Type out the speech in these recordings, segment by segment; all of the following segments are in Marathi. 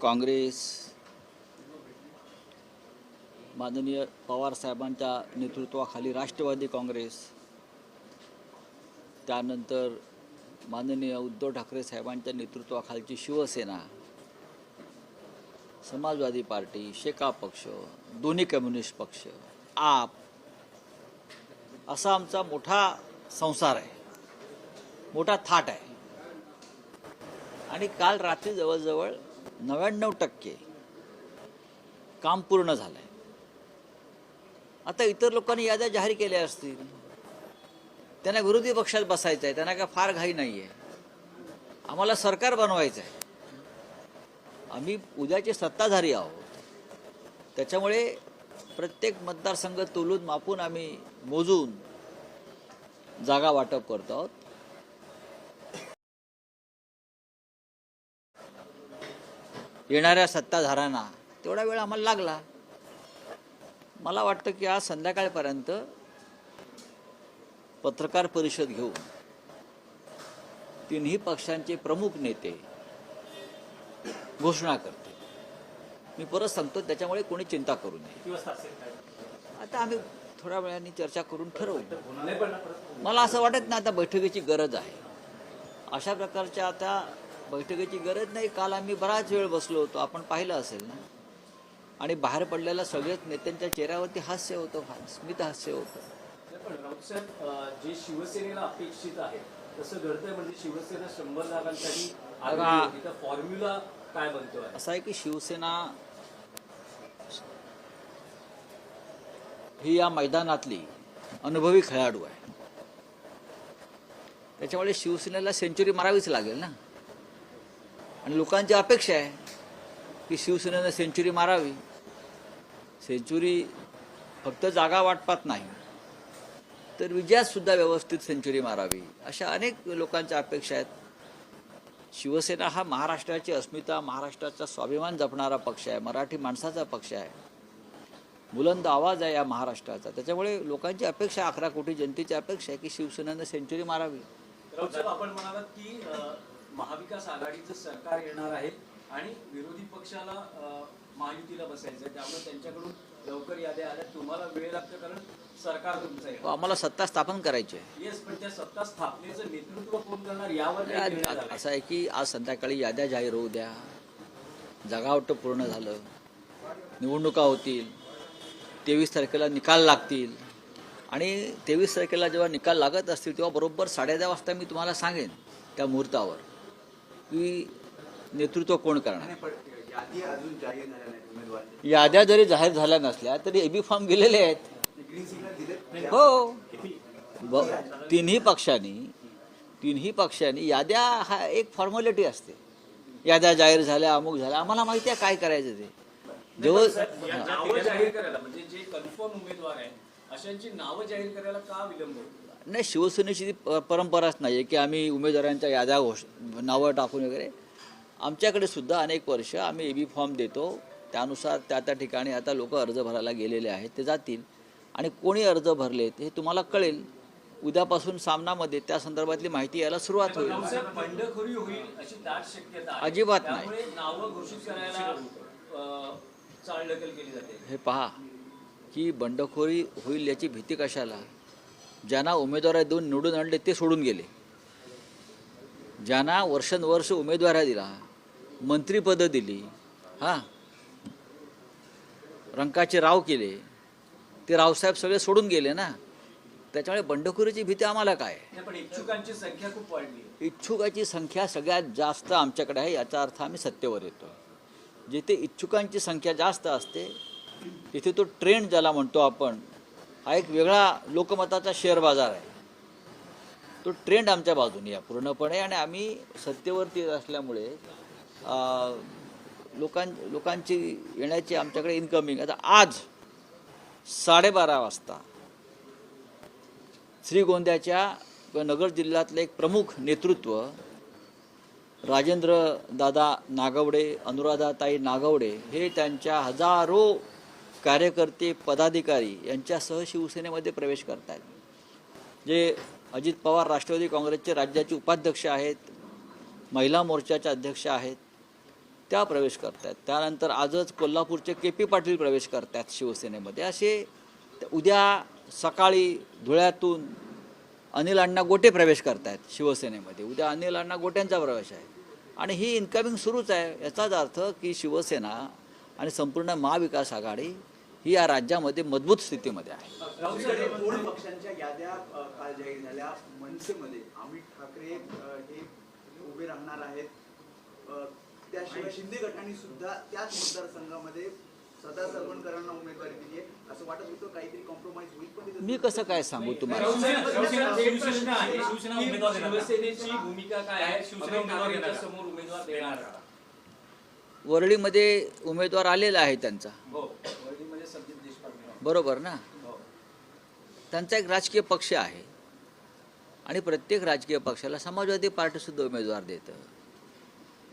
काँग्रेस माननीय पवार साहेबांच्या नेतृत्वाखाली राष्ट्रवादी काँग्रेस, त्यानंतर माननीय उद्धव ठाकरे साहेबांच्या नेतृत्वाखालची शिवसेना, समाजवादी पार्टी, शेका पक्ष, दोन्ही कम्युनिस्ट पक्ष, आप असा आमचा मोठा संसार आहे, मोठा थाट आहे. आणि काल रात्री जवळजवळ 99% काम पूर्ण झालं आहे. आता इतर लोकांनी याद्या जाहीर केल्या असतील, त्यांना विरोधी पक्षात बसायचं आहे, त्यांना काय फार घाई नाही आहे. आम्हाला सरकार बनवायचं आहे, आम्ही उद्याचे सत्ताधारी आहोत. त्याच्यामुळे प्रत्येक मतदारसंघ तोलून मापून आम्ही मोजून जागा वाटप करतो आहोत. येणाऱ्या सत्ताधाऱ्यांना तेवढा वेळ आम्हाला लागला. मला वाटतं की आज संध्याकाळपर्यंत पत्रकार परिषद घेऊन तिन्ही पक्षांचे प्रमुख नेते घोषणा करते. मी परत सांगतो, त्याच्यामुळे कोणी चिंता करू नये. आता आम्ही थोड्या वेळाने चर्चा करून ठरवू. मला असं वाटत नाही आता बैठकीची गरज आहे. अशा प्रकारच्या आता बैठकीची गरज नाही. काल आम्ही बराच वेळ बसलो होतो, आपण पाहिलं असेल ना. आणि बाहेर पडलेल्या सगळ्याच नेत्यांच्या चेहऱ्यावरती हास्य होतं, स्मित हास्य होतं. पण राऊत साहेब, जे शिवसेनेला अपेक्षित आहे तसं घडतंय. म्हणजे शिवसेना 100 जागांसाठी फॉर्म्युला काय बनतोय? असं आहे की शिवसेना ही या मैदानातली अनुभवी खेळाडू आहे. त्याच्यामुळे शिवसेनेला सेंचुरी मारावीच लागेल ना. आणि लोकांची अपेक्षा आहे की शिवसेनेनं सेंचुरी मारावी. सेंचुरी फक्त जागा वाटपात नाही, तर विजयात सुद्धा व्यवस्थित सेंचुरी मारावी, अशा अनेक लोकांच्या अपेक्षा आहेत. शिवसेना हा महाराष्ट्राची अस्मिता, महाराष्ट्राचा स्वाभिमान जपणारा पक्ष आहे, मराठी माणसाचा पक्ष आहे, बुलंद आवाज आहे या महाराष्ट्राचा. त्याच्यामुळे लोकांची अपेक्षा, 11 कोटी जनतेची अपेक्षा आहे की शिवसेनेनं सेंचुरी मारावी. राऊत साहेब, आपण म्हणालात की महाविकास आघाडीचं सरकार येणार आहे आणि विरोधी पक्षाला महायुतीला बसायचं आहे, त्यामुळे त्यांच्याकडून लवकर याद्या आल्या. तुम्हाला वेळ लागतो कारण सरकार तुमचं आहे. आम्हाला सत्ता स्थापन करायची आहे. येस, पण त्या सत्ता स्थापनेचं नेतृत्व कोण करणार यावर असं आहे की आज संध्याकाळी याद्या जाहीर होऊ द्या, जागावाटप पूर्ण झालं, निवडणुका होतील, 23 तारखेला निकाल लागतील. आणि 23 तारखेला जेव्हा निकाल लागत असतील तेव्हा बरोबर 10:30 वाजता मी तुम्हाला सांगेन त्या मुहूर्तावर की नेतृत्व कोण करणार. याद्या जरी जाहीर झाल्या नसल्या तरी एबी फॉर्म गेलेले आहेत. हो, तिन्ही पक्षांनी याद्या हा एक फॉर्मॅलिटी असते. याद्या जाहीर झाल्या, अमुक झाल्या, आम्हाला माहिती आहे काय करायचं ते. जेव्हा जाहीर करायला म्हणजे जे कन्फर्म उमेदवार आहे अशांची नावं जाहीर करायला का विलंब होतो? नाही, शिवसेनेची परंपराच नाही आहे की आम्ही उमेदवारांच्या याद्या नावं टाकून वगैरे. आमच्याकडे सुद्धा अनेक वर्ष आम्ही एबी फॉर्म देतो, त्यानुसार त्या ठिकाणी आता लोक अर्ज भरायला गेलेले आहेत, ते जातील. आणि कोणी अर्ज भरलेत हे तुम्हाला कळेल. उद्यापासून सामनामध्ये त्या संदर्भातली माहिती यायला सुरुवात होईल. बंडखोरी होईल अशी दाट शक्यता आहे. अजिबात नाही. नावं घोषित करायला चालढकल केली जाते. हे पहा की बंडखोरी होईल याची भीती कशाला. ज्यांना उमेदवार देऊन निवडून आणले ते सोडून गेले, ज्यांना वर्षानुवर्ष उमेदवारी दिला, मंत्रिपदं दिली, रंकाचे राव केले, ते रावसाहेब सगळे सोडून गेले ना. त्याच्यामुळे बंडखोरीची भीती आम्हाला काय. पण इच्छुकांची संख्या खूप वाढली. इच्छुकाची संख्या सगळ्यात जास्त आमच्याकडे आहे, याचा अर्थ आम्ही सत्तेवर येतो. जिथे इच्छुकांची संख्या जास्त असते तिथे तो ट्रेंड ज्याला म्हणतो आपण, हा एक वेगळा लोकमताचा शेअर बाजार आहे. तो ट्रेंड आमच्या बाजूने आहे पूर्णपणे. आणि आम्ही सत्तेवरती असल्यामुळे लोकांची येण्याची आमच्याकडे इन्कमिंग. आता आज 12:30 वाजता श्रीगोंद्याच्या नगर जिल्ह्यातलं एक प्रमुख नेतृत्व, राजेंद्र दादा नागवडे, अनुराधाताई नागवडे, हे त्यांच्या हजारो कार्यकर्ते, पदाधिकारी यांच्यासह शिवसेनेमध्ये प्रवेश करत आहेत. जे अजित पवार राष्ट्रवादी काँग्रेसचे राज्याचे उपाध्यक्ष आहेत, महिला मोर्चाचे अध्यक्ष आहेत, त्या प्रवेश करतात. त्यानंतर आजच कोल्हापूरचे KP पाटील प्रवेश करतात शिवसेनेमध्ये. असे उद्या सकाळी धुळ्यातून अनिल अण्णा गोटे प्रवेश करतात शिवसेनेमध्ये. उद्या अनिल अण्णा गोट्यांचा प्रवेश आहे आणि ही इन्कमिंग सुरूच आहे. याचाच अर्थ की शिवसेना आणि संपूर्ण महाविकास आघाडी ही या राज्यामध्ये मजबूत स्थितीमध्ये आहे. दुसरीकडे दोन पक्षांच्या याद्या काल जाहीर झाल्या. मनसेमध्ये अमित ठाकरे हे उभे राहणार आहेत. त्याशिवाय शिंदे गटाने सुद्धा त्याच मतदारसंघामध्ये सदा सरवणकरांना उमेदवारी दिली आहे. असं वाटत होतं काहीतरी कॉम्प्रोमाइज होईल, पण तिथं मी कसं काय सांगू तुम्हाला? शिवसेनेची भूमिका काय आहे? शिवसेना समोर उमेदवार देणार का? वरळीमध्ये उमेदवार आलेला आहे त्यांचा, हो, वरळीमध्ये संदीप देशपांडे. बरोबर ना? हो. त्यांचा एक राजकीय पक्ष आहे आणि प्रत्येक राजकीय पक्षाला समाजवादी पार्टीसुद्धा उमेदवार देतं.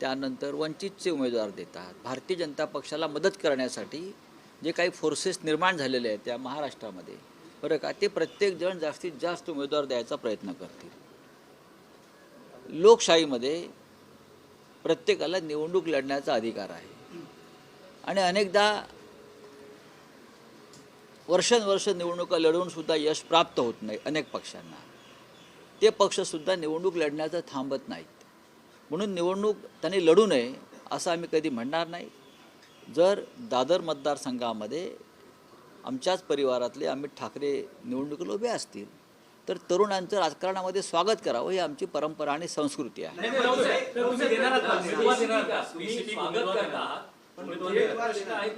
त्यानंतर वंचितचे उमेदवार देतात. भारतीय जनता पक्षाला मदत करण्यासाठी जे काही फोर्सेस निर्माण झालेले आहेत त्या महाराष्ट्रामध्ये, बरं का, ते प्रत्येकजण जास्तीत जास्त उमेदवार द्यायचा प्रयत्न करतील. लोकशाहीमध्ये प्रत्येकाला निवडणूक लढण्याचा अधिकार आहे आणि अनेकदा वर्षानुवर्ष निवडणुका लढवून सुद्धा यश प्राप्त होत नाही अनेक पक्षांना. ते पक्षसुद्धा निवडणूक लढण्याचं थांबत नाहीत. म्हणून निवडणूक त्यांनी लढू नये असं आम्ही कधी म्हणणार नाही. जर दादर मतदारसंघामध्ये आमच्याच परिवारातले अमित ठाकरे निवडणुकीला उभे असतील तर तरुणांचं राजकारणामध्ये स्वागत करावं ही आमची परंपरा आणि संस्कृती आहे.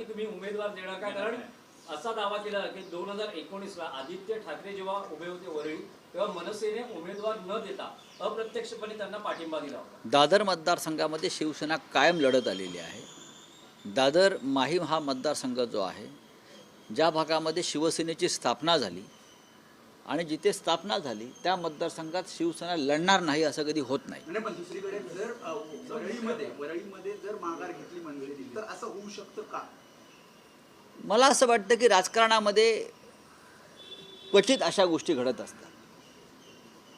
तुम्ही उमेदवार देणार का? कारण असा दावा केला की 2019ला आदित्य ठाकरे जेव्हा उभे होते वरळी, तेव्हा मनसेने उमेदवार न देता अप्रत्यक्षपणे त्यांना पाठिंबा दिला होता. दादर मतदारसंघामध्ये शिवसेना कायम लढत आलेली आहे. दादर माहीम हा मतदारसंघ जो आहे, ज्या भागामध्ये शिवसेनेची स्थापना झाली आणि जिथे स्थापना झाली त्या मतदारसंघात शिवसेना लढणार नाही असं कधी होत नाही. नाही, पण दुसरीकडे जर वरळीमध्ये जर माघार घेतली मनसेने तर असं होऊ शकतं का? मला असं वाटतं की राजकारणामध्ये क्वचित अशा गोष्टी घडत असतात.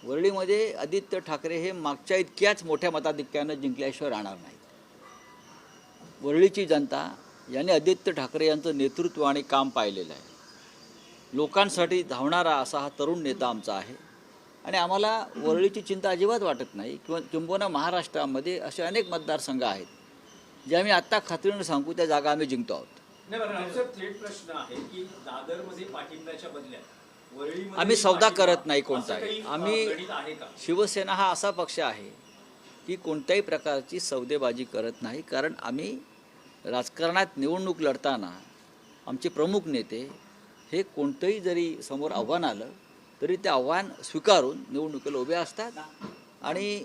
वरळीमध्ये आदित्य ठाकरे हे मागच्या इतक्याच मोठ्या मताधिक्यानं जिंकल्याशिवाय राहणार नाहीत. वरळीची जनता याने आदित्य ठाकरे यांचं नेतृत्व आणि काम पाहिलेलं आहे. लोकांसाठी धावणारा असा हा तरुण नेता आमचा आहे आणि आम्हाला वरळीची चिंता अजिबात वाटत नाही. किंबहुना महाराष्ट्रामध्ये असे अनेक मतदारसंघ आहेत जे आम्ही आत्ता खात्रीने सांगू त्या जागा आम्ही जिंकतो आहोत. नाही बरं, आमचा थेट प्रश्न आहे की दादरमध्ये पाठिंब्याच्या बदल्यात वरळीमध्ये आम्ही सौदा करत नाही असं कोणताही. काही, आम्ही गणित आहे का? शिवसेना हा असा पक्ष आहे की कोणत्याही प्रकारची सौदेबाजी करत नाही. कारण आम्ही राजकारणात निवडणूक लढताना आमचे प्रमुख नेते हे कोणतंही जरी समोर आव्हान आलं तरी ते आव्हान स्वीकारून निवडणुकीला उभे असतात. आणि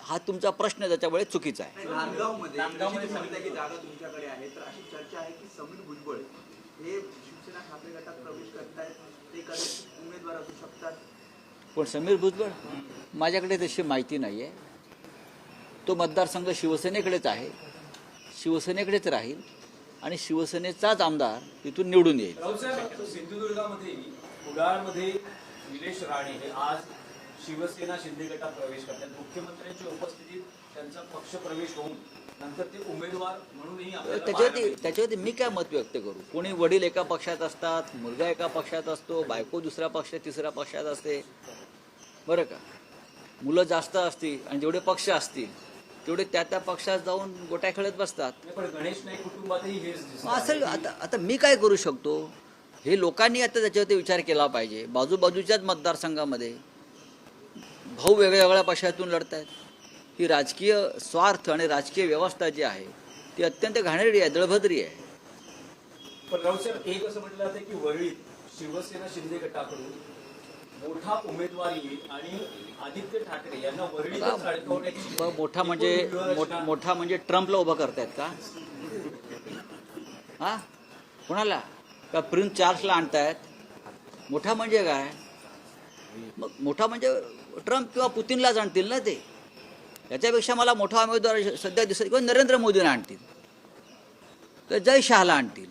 हा तुमचा प्रश्न त्याच्यामुळे चुकीचा आहे. नांदगावमध्ये की जागा तुमच्याकडे आहे, तर अशी चर्चा आहे की समीर भुजबळ हे शिवसेना ठाकरे गटात प्रवेश करतायत, ते कदाचित उमेदवार असू शकतात. पण समीर भुजबळ माझ्याकडे तशी माहिती नाही आहे. तो मतदारसंघ शिवसेनेकडेच आहे, शिवसेनेकडेच राहील आणि शिवसेनेचाच आमदार तिथून निवडून येईल. राऊसाहेब, सिंधुदुर्गामध्ये कुडाळमध्ये निलेश राणे हे आज शिवसेना शिंदे गटात प्रवेश करतात. मुख्यमंत्र्यांच्या उपस्थितीत त्यांचा पक्ष प्रवेश होऊन नंतर ते उमेदवार म्हणूनही त्याच्यावरती मी काय मत व्यक्त करू? कोणी वडील एका पक्षात असतात, मुलगा एका पक्षात असतो, बायको दुसऱ्या पक्षात तिसऱ्या पक्षात असते, बरं का. मुलं जास्त असतील आणि जेवढे पक्ष असतील तेवढे त्या पक्षात जाऊन गोट्या खेळत बसतात. पण गणेश नाईक कुटुंबातही हेच दिसतं. असं आता मी काय करू शकतो? हे लोकांनी आता त्याच्यावरती विचार केला पाहिजे. बाजूबाजूच्याच मतदारसंघामध्ये भाऊ वेगळ्या वेगळ्या पक्षातून लढत आहेत. ही राजकीय स्वार्थ आणि राजकीय व्यवस्था जी आहे ती अत्यंत घाणेरडी आहे, दळभद्री आहे. पण राऊसाहेब, एक असं म्हटलं जातं की वरळीत शिवसेना शिंदे गटाकडून मोठा उमेदवार येईल आणि आदित्य ठाकरे यांना वरळीतच अडकवण्याची मोठा म्हणजे ट्रम्पला उभं करतायत का? हा, कोणाला? का प्रिन्स चार्ल्सला आणतायत? मोठा म्हणजे काय? मग मोठा म्हणजे ट्रम्प किंवा पुतिनलाच आणतील ना ते. याच्यापेक्षा मला मोठा उमेदवार सध्या दिसत किंवा नरेंद्र मोदींना आणतील, तर जय शहाला आणतील.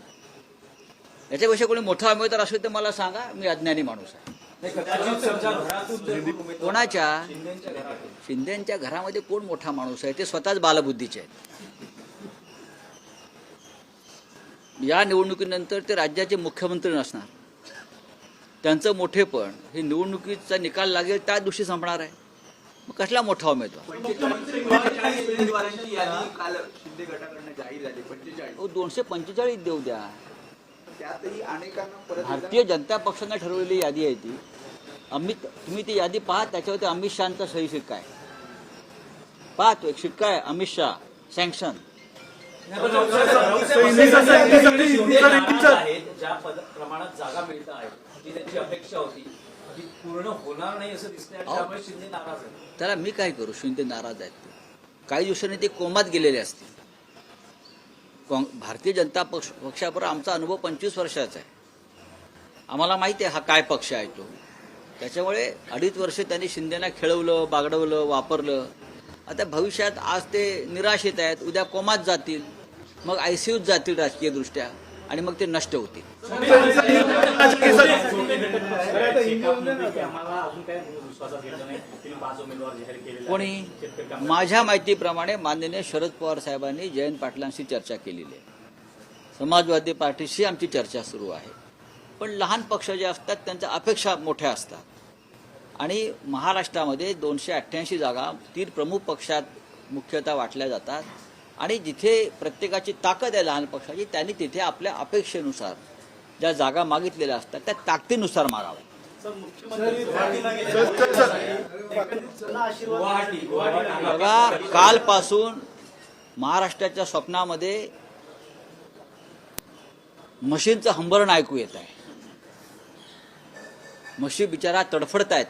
याच्यापेक्षा कोणी मोठा उमेदवार असेल तर मला सांगा, मी अज्ञानी माणूस आहे. कोणाच्या? शिंदेच्या घरामध्ये कोण मोठा माणूस आहे? ते स्वतःच बालबुद्धीचे आहेत. या निवडणुकीनंतर ते राज्याचे मुख्यमंत्री नसणार. त्यांचं मोठेपण हे निवडणुकीचा निकाल लागेल त्या दिवशी संपणार आहे. मग कसला मोठा उमेदवार? 45 उमेदवारांची यादी काल शिंदे गटाकडनं जाहीर झाली. 45. 245 देऊ द्या. त्यातही अनेकांना परत भारतीय जनता पक्षानं ठरवलेली यादी आहे ती. तुम्ही ती यादी पहा, त्याच्यावरती अमित शहाचा सही शिक्का आहे. पहा, तो एक शिक्का आहे, अमित शहा सँक्शन. ज्या प्रमाणात जागा मिळत आहेत ती त्यांची अपेक्षा होती ती पूर्ण होणार नाही असं दिसतंय. त्यामुळे शिंदे नाराज आहे. त्याला मी काय करू? शिंदे नाराज आहेत ते. काही दिवसांनी ते कोमात गेलेले असतील. भारतीय जनता पक्षाबरोबर आमचा अनुभव 25 वर्षाचा आहे. आम्हाला माहिती आहे हा काय पक्ष आहे तो. त्याच्यामुळे 2.5 वर्ष त्यांनी शिंदेना खेळवलं, बागडवलं, वापरलं. आता भविष्यात आज ते निराशेत आहेत, उद्या कोमात जातील, मग ICUत जातील राजकीय दृष्ट्या, आणि मग ते नष्ट होतील. कोणी? माझ्या माहितीप्रमाणे माननीय शरद पवार साहेबांनी जयंत पाटलांशी चर्चा केलेली आहे. समाजवादी पार्टीशी आमची चर्चा सुरू आहे. पण लहान पक्ष जे असतात त्यांच्या अपेक्षा मोठ्या असतात. आणि महाराष्ट्रामध्ये 288 जागा 3 प्रमुख पक्षात मुख्यतः वाटल्या जातात. आणि जिथे प्रत्येकाची ताकद आहे लहान पक्षाची, त्यांनी तिथे आपल्या अपेक्षेनुसार ज्या जागा मागितलेल्या असतात त्या ताकदीनुसार मागाव्या. बघा, कालपासून महाराष्ट्राच्या स्वप्नामध्ये म्हशींचं हंबरण ऐकू येत आहे. म्हशी बिचारा तडफडत आहेत.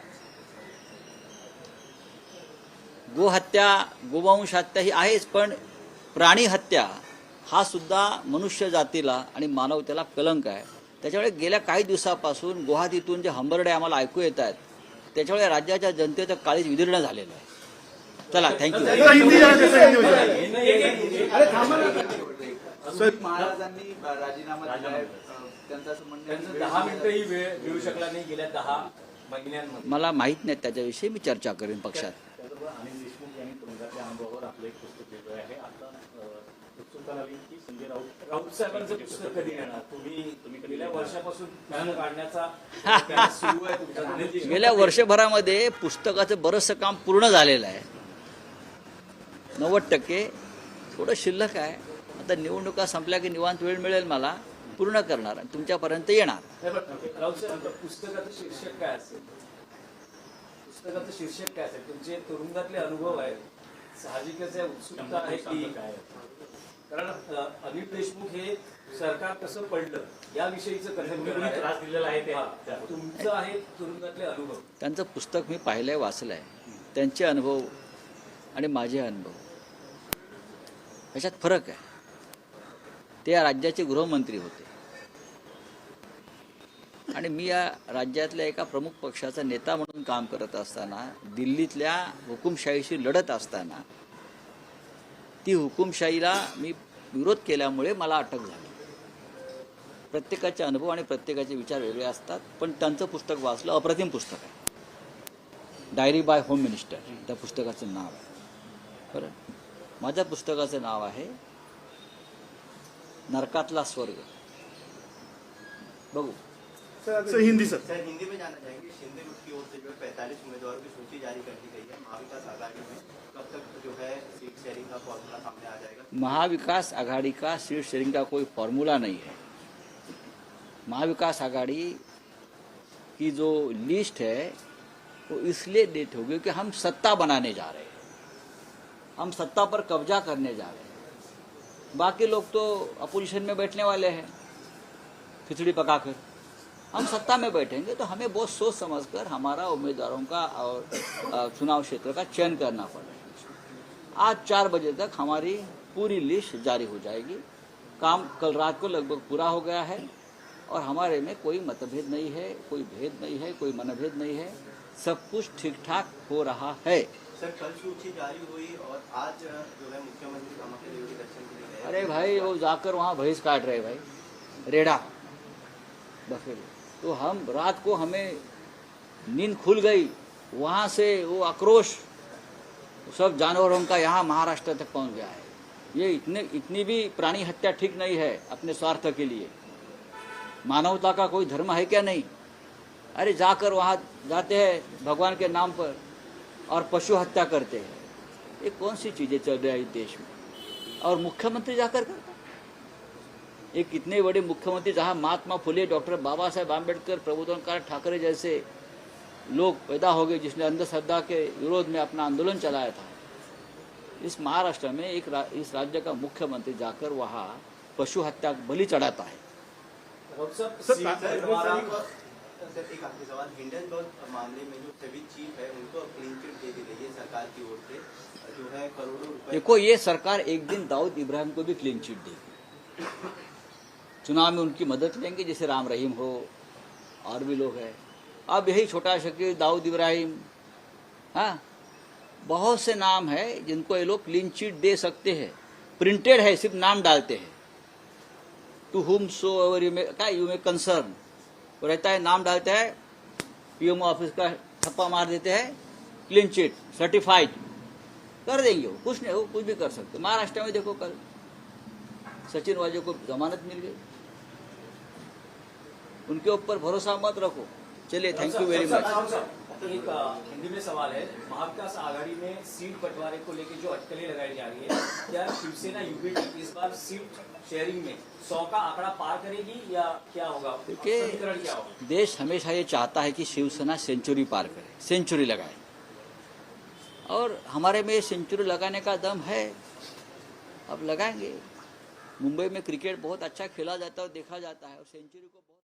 गोहत्या, गोवंश हत्या ही आहेच, पण प्राणी हत्या हा सुद्धा मनुष्य जातीला आणि मानवतेला कलंक आहे. त्याच्यामुळे गेल्या काही दिवसापासून गुवाहाटीतून जे हंबरडे आम्हाला ऐकू येत आहेत त्याच्यामुळे राज्याच्या जनतेचं काळीज विदीर्ण झालेलं आहे. चला, थँक्यू. महाराजांनी राजीनामा दिलाय. त्यांचं असं म्हणणं आहे की 10 मिनिटंही वेळ मिळू शकला नाही गेल्या 10 महिन्यांमध्ये. मला माहीत नाही, त्याच्याविषयी मी चर्चा करेन पक्षात. त्याचबरोबर अनिल देशमुख यांनी तुरुंगातल्या अनुभवावर आपलं एक पुस्तक लिहिलं आहे. आता उत्सुकता लागली की संजय राऊत साहेबांचं पुस्तक कधी येणार? तुम्ही गेल्या वर्षापासून प्लॅन काढण्याचा सुरू आहे तुमचा. गेल्या वर्षभरामध्ये पुस्तकाचं बरंचसं काम पूर्ण झालेलं आहे. 90% थोडं शिल्लक आहे. आता निवडणुका संपल्या की निवांत वेळ मिळेल मला, पूर्ण करणार आणि तुमच्यापर्यंत येणार. राऊत साहेब, पुस्तकाचं शीर्षक काय असेल? पुस्तकाचं शीर्षक काय असेल? तुमचे तुरुंगातले अनुभव आहेत, साहजिकच आहे, उत्सुकता आहे की काय? कारण अनिल देशमुख हे सरकार कसं पडलं याविषयीचं कथन त्रास दिलेला आहे ते तुमचं आहे तुरुंगातले अनुभव. त्यांचं पुस्तक मी पाहिलंय, वाचलंय. त्यांचे अनुभव आणि माझे अनुभव याच्यात फरक आहे. ते या राज्याचे गृहमंत्री होते आणि मी या राज्यातल्या एका प्रमुख पक्षाचा नेता म्हणून काम करत असताना, दिल्लीतल्या हुकुमशाहीशी लढत असताना, ती हुकुमशाहीला मी विरोध केल्यामुळे मला अटक झाली. प्रत्येकाचे अनुभव आणि प्रत्येकाचे विचार वेगळे असतात. पण त्यांचं पुस्तक वाचलं, अप्रतिम पुस्तक आहे. डायरी बाय होम मिनिस्टर त्या पुस्तकाचं नाव आहे. बरं, माझ्या पुस्तकाचं नाव आहे नरकातला स्वर्ग. बघू. सर हिंदी हिंदी में जानना चाहेंगे, शिंदे गुट की ओर से जो है 45 उम्मीदवारों की सूची जारी कर दी गई है. महाविकास आघाड़ी में कब तक जो है सीट शेयरिंग का फॉर्मूला सामने आ जाएगा? महाविकास आघाड़ी का सीट शेयरिंग का कोई फॉर्मूला नहीं है. महाविकास आघाड़ी की जो लिस्ट है वो इसलिए डेट होगी कि हम सत्ता बनाने जा रहे हैं, हम सत्ता पर कब्जा करने जा रहे हैं. बाकी लोग तो अपोजिशन में बैठने वाले हैं खिचड़ी पकाकर. हम सत्ता में बैठेंगे तो हमें बहुत सोच समझकर हमारा उम्मीदवारों का और चुनाव क्षेत्र का चयन करना पड़ेगा. आज 4 बजे तक हमारी पूरी लिस्ट जारी हो जाएगी. काम कल रात को लगभग पूरा हो गया है और हमारे में कोई मतभेद नहीं है, कोई भेद नहीं है, कोई मनभेद नहीं है. सब कुछ ठीक ठाक हो रहा है. सर, कल सूची जारी हुई और आज जो है मुख्यमंत्री कामाख्या देवी के दर्शन के लिए गए. अरे भाई, वो जाकर वहाँ भैंस काट रहे भाई, रेड़ा बफेलो. तो हम रात को हमें नींद खुल गई, वहाँ से वो आक्रोश सब जानवरों का यहाँ महाराष्ट्र तक पहुँच गया है. ये इतनी भी प्राणी हत्या ठीक नहीं है अपने स्वार्थ के लिए। मानवता का कोई धर्म है क्या? नहीं। अरे जाकर वहाँ जाते हैं भगवान के नाम पर और पशु हत्या करते हैं। ये कौन सी चीज़ें चल रही है इस देश में? और मुख्यमंत्री जाकर करता। एक इतने बड़े मुख्यमंत्री जहाँ महात्मा फुले, डॉक्टर बाबा साहेब आम्बेडकर, प्रबोधनकार ठाकरे जैसे लोग पैदा हो गए जिसने अंधश्रद्धा के विरोध में अपना आंदोलन चलाया था, इस महाराष्ट्र में इस राज्य का मुख्यमंत्री जाकर वहाँ पशु हत्या बलि चढ़ाता है। सर, एक आखिरी सवाल, हिंडनबर्ग मामले में जो सभी चीफ है उनको क्लीन चिट दे दी गई है सरकार की ओर से, जो है करोड़ों रुपए। देखो, ये सरकार एक दिन दाऊद इब्राहिम को भी क्लीन चिट देगी। चुनाव में उनकी मदद लेंगे, जैसे राम रहीम हो और भी लोग हैं। अब यही छोटा शकील, दाऊद इब्राहिम, हाँ, बहुत से नाम है जिनको ये लोग क्लीन चिट दे सकते हैं। प्रिंटेड है, सिर्फ नाम डालते हैं। To whomsoever you may concern, वो रहता है, नाम डालते हैं, पीएमओ ऑफिस का ठप्पा मार देते हैं, क्लीन चिट सर्टिफाइड कर देंगे। वो कुछ नहीं, वो कुछ भी कर सकते। महाराष्ट्र में देखो, कल सचिन वाजे को जमानत मिल गई। उनके ऊपर भरोसा मत रखो। चलिए, थैंक यू वेरी मच। एक हिंदी में सवाल है, महाविकास आघाड़ी में सीट बंटवारे को लेकर जो अटकलें लगाई जा रही है, क्या शिवसेना यूपीटी इस बार सीट शेयरिंग में 100 का आंकड़ा पार करेगी या क्या होगा? समीकरण क्या होगा? देश हमेशा ये चाहता है कि शिवसेना सेंचुरी पार करे, सेंचुरी लगाए, और हमारे में सेंचुरी लगाने का दम है। अब लगाएंगे। मुंबई में क्रिकेट बहुत अच्छा खेला जाता है और देखा जाता है, और सेंचुरी को बहुत